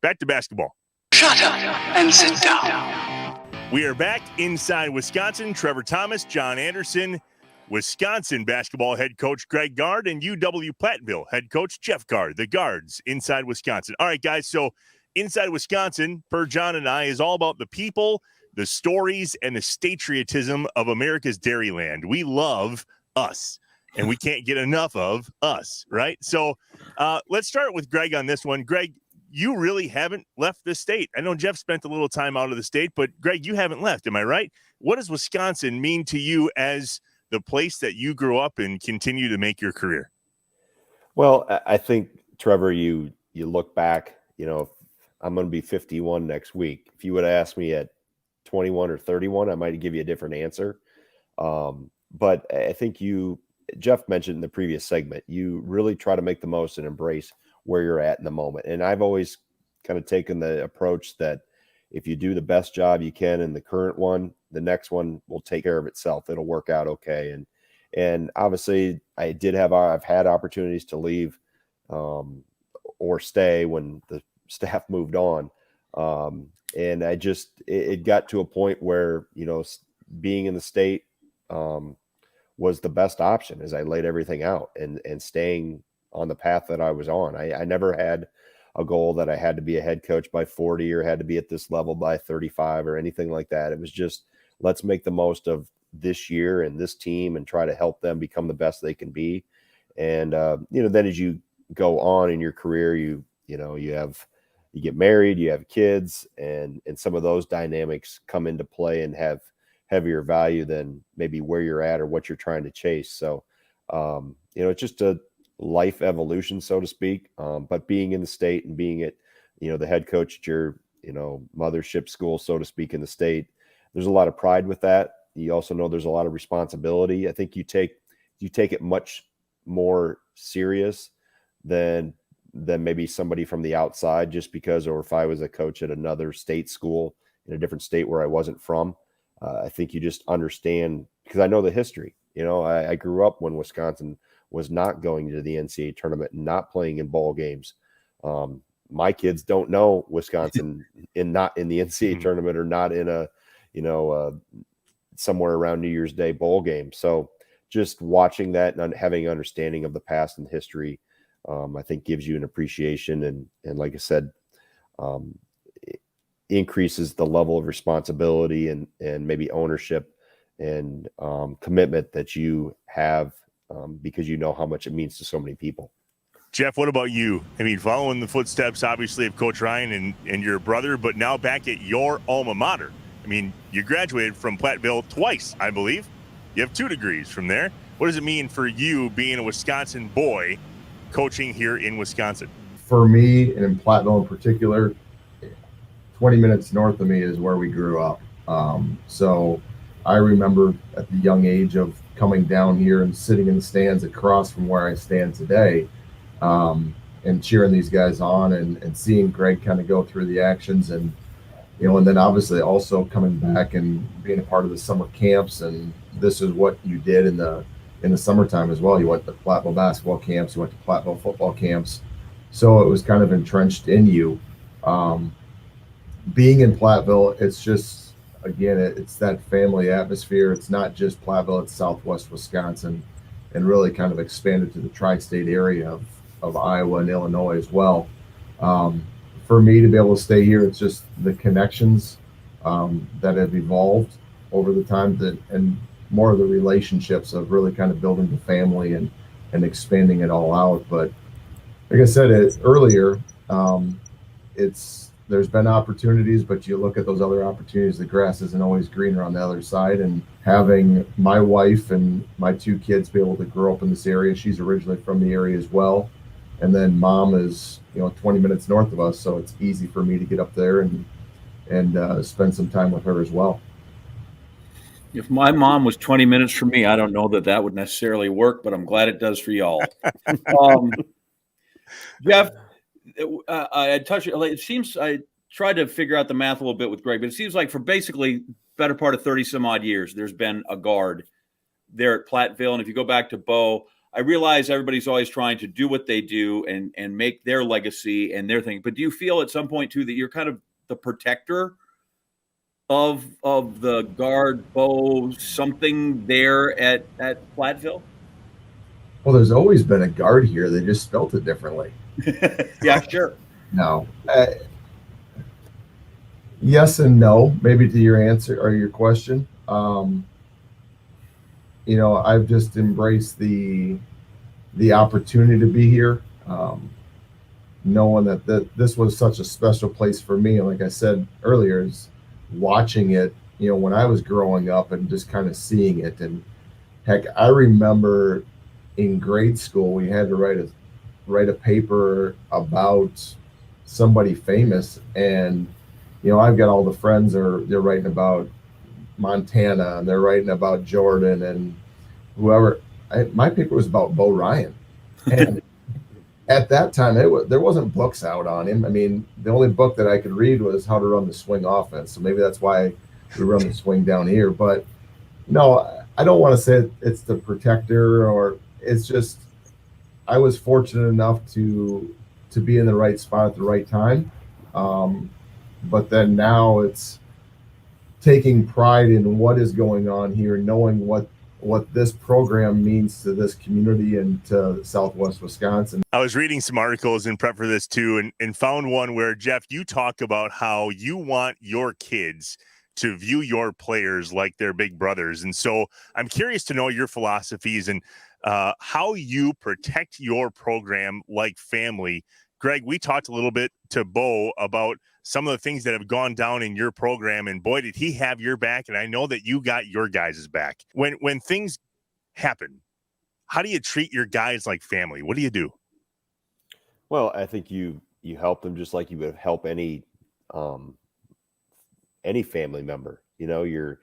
back to basketball. Shut up and sit down. We are back inside Wisconsin. Trevor Thomas, John Anderson, Wisconsin basketball head coach Greg Gard, and UW-Platteville head coach Jeff Gard, the Gards inside Wisconsin. All right, guys, so inside Wisconsin, per John and I, is all about the people, the stories, and the Statriotism of America's Dairyland. We love us, and we can't get enough of us, right? So let's start with Greg on this one. Greg, you really haven't left the state. I know Jeff spent a little time out of the state, but Greg, you haven't left. Am I right? What does Wisconsin mean to you as the place that you grew up and continue to make your career? Well, I think, Trevor, you look back, I'm going to be 51 next week. If you would have asked me at 21 or 31, I might give you a different answer. But I think Jeff mentioned in the previous segment, you really try to make the most and embrace where you're at in the moment. And I've always kind of taken the approach that if you do the best job you can in the current one, the next one will take care of itself. It'll work out okay. And obviously I've had opportunities to leave or stay when the staff moved on. And it got to a point where, being in the state was the best option as I laid everything out and staying on the path that I was on. I never had a goal that I had to be a head coach by 40 or had to be at this level by 35 or anything like that. It was just, let's make the most of this year and this team and try to help them become the best they can be. And, then as you go on in your career, you get married, you have kids, and some of those dynamics come into play and have heavier value than maybe where you're at or what you're trying to chase. So, it's just a life evolution, so to speak. But being in the state and being at, the head coach at your, mothership school, so to speak, in the state, there's a lot of pride with that. You also know there's a lot of responsibility. I think you take it much more serious than maybe somebody from the outside, just because, or if I was a coach at another state school in a different state where I wasn't from, I think you just understand, because I know the history. I grew up when Wisconsin was not going to the NCAA tournament and not playing in bowl games. My kids don't know Wisconsin not in the NCAA tournament or not in a, somewhere around New Year's Day bowl game. So just watching that and having an understanding of the past and history, I think gives you an appreciation and like I said, increases the level of responsibility and maybe ownership and commitment that you have because you know how much it means to so many people. Jeff, what about you? I mean, following the footsteps, obviously, of Coach Ryan and your brother, but now back at your alma mater. I mean, you graduated from Platteville twice, I believe. You have 2 degrees from there. What does it mean for you being a Wisconsin boy coaching here in Wisconsin? For me, and in Platteville in particular, 20 minutes north of me is where we grew up. So I remember at the young age of coming down here and sitting in the stands across from where I stand today, and cheering these guys on and seeing Greg kind of go through the actions and then obviously also coming back and being a part of the summer camps. And this is what you did in the summertime as well. You went to Platteville basketball camps, you went to Platteville football camps. So it was kind of entrenched in you. Being in Platteville, it's just, again, it's that family atmosphere. It's not just Platteville, it's Southwest Wisconsin, and really kind of expanded to the tri-state area of Iowa and Illinois as well. For me to be able to stay here, it's just the connections that have evolved over the time and more of the relationships of really kind of building the family and expanding it all out. But like I said earlier, there's been opportunities, but you look at those other opportunities, the grass isn't always greener on the other side. And having my wife and my 2 kids be able to grow up in this area, she's originally from the area as well. And then mom is, 20 minutes north of us. So it's easy for me to get up there and spend some time with her as well. If my mom was 20 minutes from me, I don't know that would necessarily work, but I'm glad it does for y'all. Jeff, it seems I tried to figure out the math a little bit with Greg, but it seems like for basically better part of 30 some odd years, there's been a Gard there at Platteville. And if you go back to Bo, I realize everybody's always trying to do what they do and make their legacy and their thing. But do you feel at some point too that you're kind of the protector of the Gard bow something there at Platteville? Well, there's always been a Gard here. They just spelt it differently. Yeah, sure. No. Yes and no, maybe to your answer or your question. I've just embraced the opportunity to be here, knowing that this was such a special place for me. And like I said earlier, is watching it, when I was growing up and just kind of seeing it. And heck, I remember in grade school, we had to write a paper about somebody famous. And, I've got all the friends they're writing about Montana and they're writing about Jordan and whoever. My paper was about Bo Ryan. And at that time, there wasn't books out on him. I mean, the only book that I could read was How to Run the Swing Offense. So maybe that's why we run the swing down here. But no, I don't want to say it's the protector, or it's just I was fortunate enough to be in the right spot at the right time. But then now it's taking pride in what is going on here, knowing what this program means to this community and to Southwest Wisconsin. I was reading some articles in prep for this too, and found one where, Jeff, you talk about how you want your kids to view your players like their big brothers. And so I'm curious to know your philosophies and how you protect your program like family. Greg, we talked a little bit to Bo about some of the things that have gone down in your program, and boy, did he have your back. And I know that you got your guys' back. When things happen, how do you treat your guys like family? What do you do? Well, I think you help them just like you would help any family member. You're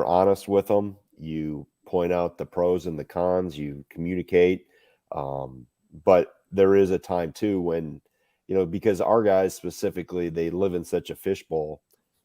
honest with them. You point out the pros and the cons. You communicate. But there is a time too when, because our guys specifically, they live in such a fishbowl.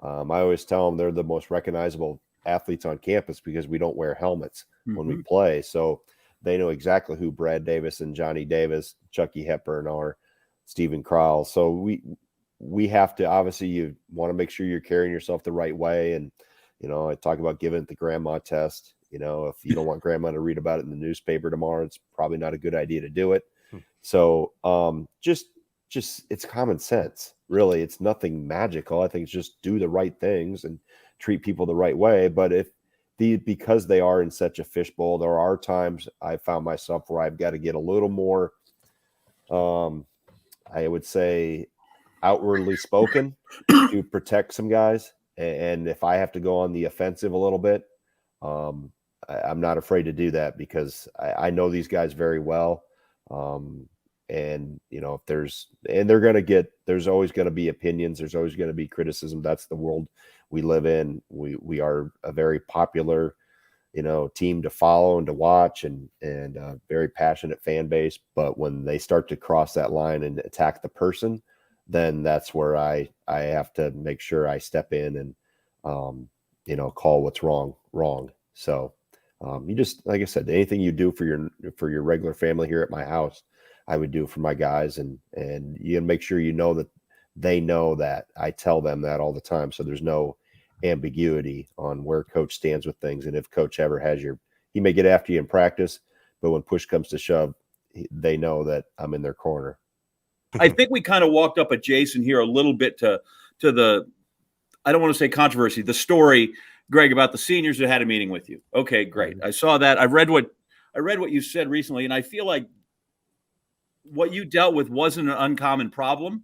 I always tell them they're the most recognizable athletes on campus because we don't wear helmets when we play. So they know exactly who Brad Davis and Johnny Davis, Chucky Hepburn are, Stephen Crowell. So we have to, obviously you want to make sure you're carrying yourself the right way. And, I talk about giving it the grandma test. If you don't want grandma to read about it in the newspaper tomorrow, it's probably not a good idea to do it. So just it's common sense, really. It's nothing magical. I think it's just do the right things and treat people the right way. But because they are in such a fishbowl, there are times I found myself where I've got to get a little more, I would say, outwardly spoken to protect some guys. And if I have to go on the offensive a little bit, I'm not afraid to do that because I know these guys very well. And if there's always going to be opinions. There's always going to be criticism. That's the world we live in. We are a very popular, team to follow and to watch and a very passionate fan base. But when they start to cross that line and attack the person, then that's where I have to make sure I step in and, call what's wrong. So you just, like I said, anything you do for your regular family here at my house, I would do for my guys, and you make sure that they know that I tell them that all the time. So there's no ambiguity on where coach stands with things. And if coach ever he may get after you in practice, but when push comes to shove, they know that I'm in their corner. I think we kind of walked up adjacent here a little bit to the, I don't want to say controversy, the story, Greg, about the seniors that had a meeting with you. Okay, great. I saw that. I read what you said recently, and I feel like what you dealt with wasn't an uncommon problem.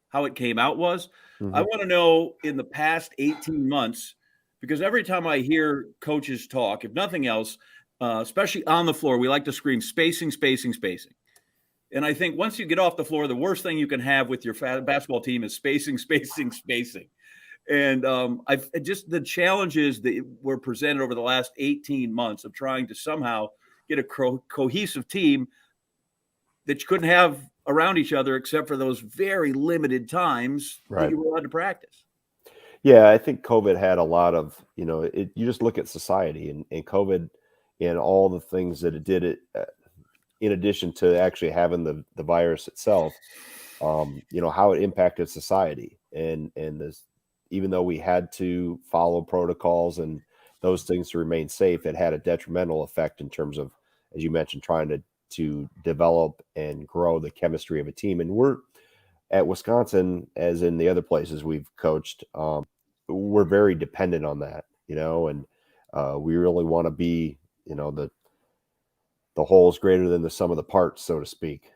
How it came out was. I want to know in the past 18 months, because every time I hear coaches talk, if nothing else, especially on the floor, we like to scream spacing, spacing, spacing. And I think once you get off the floor, the worst thing you can have with your basketball team is spacing, spacing, spacing. And I've just the challenges that were presented over the last 18 months of trying to somehow get a cohesive team that you couldn't have around each other except for those very limited times that you were allowed to practice. Yeah, I think COVID had a lot of, you just look at society and COVID and all the things that it did. in addition to actually having the virus itself, how it impacted society. And this, even though we had to follow protocols and those things to remain safe, it had a detrimental effect in terms of, as you mentioned, trying to develop and grow the chemistry of a team. And we're at Wisconsin, as in the other places we've coached, we're very dependent on that, and we really want to be, the whole is greater than the sum of the parts, so to speak.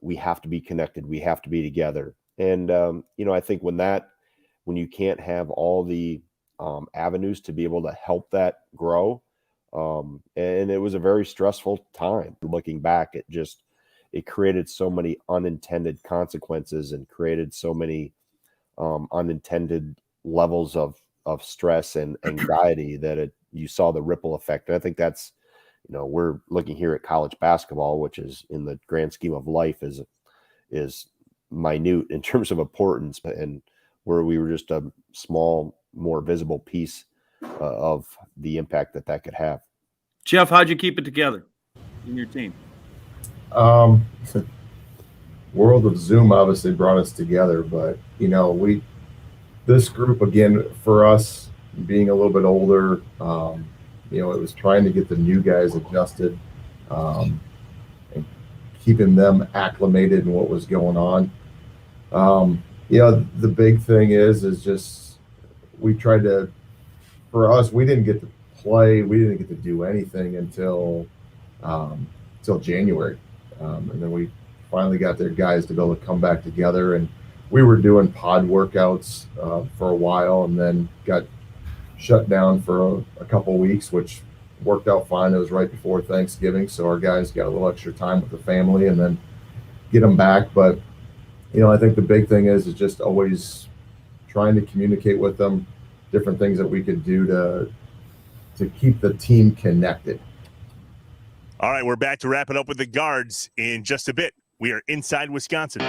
We have to be connected. We have to be together. And, I think when you can't have all the avenues to be able to help that grow, and it was a very stressful time. Looking back, it created so many unintended consequences and created so many unintended levels of stress and anxiety that you saw the ripple effect. And I think that's, we're looking here at college basketball, which is in the grand scheme of life is minute in terms of importance, and where we were just a small, more visible piece of the impact that could have. Jeff, how'd you keep it together in your team? World of Zoom obviously brought us together, but this group, again, for us being a little bit older, it was trying to get the new guys adjusted, and keeping them acclimated in what was going on. The big thing is just we tried to, for us, we didn't get to play, we didn't get to do anything until January. And then we finally got their guys to be able to come back together, and we were doing pod workouts for a while, and then got shut down for a couple of weeks, which worked out fine. It was right before Thanksgiving, so our guys got a little extra time with the family and then get them back. But I think the big thing is just always trying to communicate with them, different things that we could do to keep the team connected. All right, we're back to wrap it up with the Guards in just a bit. We are Inside Wisconsin.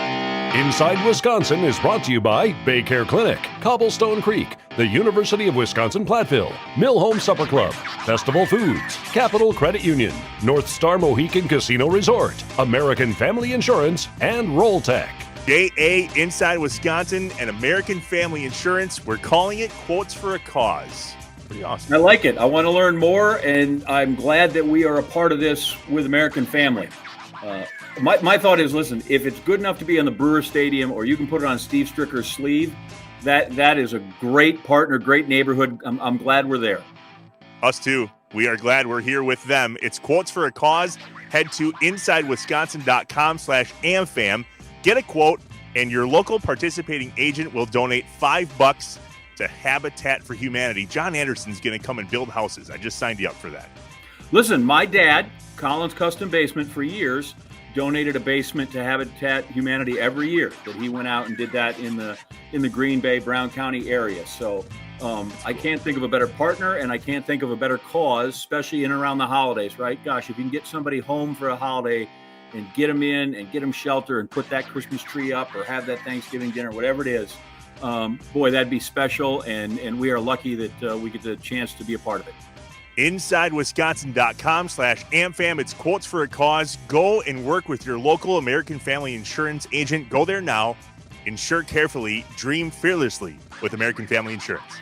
Inside Wisconsin is brought to you by Baycare Clinic, Cobblestone Creek, the University of Wisconsin-Platteville, Mill Home Supper Club, Festival Foods, Capital Credit Union, North Star Mohican Casino Resort, American Family Insurance, and Roll Tech. JA Inside Wisconsin and American Family Insurance. We're calling it Quotes for a Cause. Pretty awesome. I like it. I want to learn more, and I'm glad that we are a part of this with American Family. My thought is, listen, if it's good enough to be on the Brewer Stadium, or you can put it on Steve Stricker's sleeve, that is a great partner, great neighborhood. I'm glad we're there. Us too. We are glad we're here with them. It's Quotes for a Cause. Head to insidewisconsin.com/amfam. Get a quote, and your local participating agent will donate $5 to Habitat for Humanity. John Anderson's going to come and build houses. I just signed you up for that. Listen, my dad, Collins Custom Basement, for years donated a basement to Habitat Humanity every year. That he went out and did that in the Green Bay, Brown County area. So I can't think of a better partner, and I can't think of a better cause, especially in and around the holidays, right? Gosh, if you can get somebody home for a holiday and get them in and get them shelter and put that Christmas tree up or have that Thanksgiving dinner, whatever it is, boy, that'd be special. And we are lucky that we get the chance to be a part of it. InsideWisconsin.com/AmFam. It's Quotes for a Cause. Go and work with your local American Family Insurance agent. Go there now. Insure carefully. Dream fearlessly with American Family Insurance.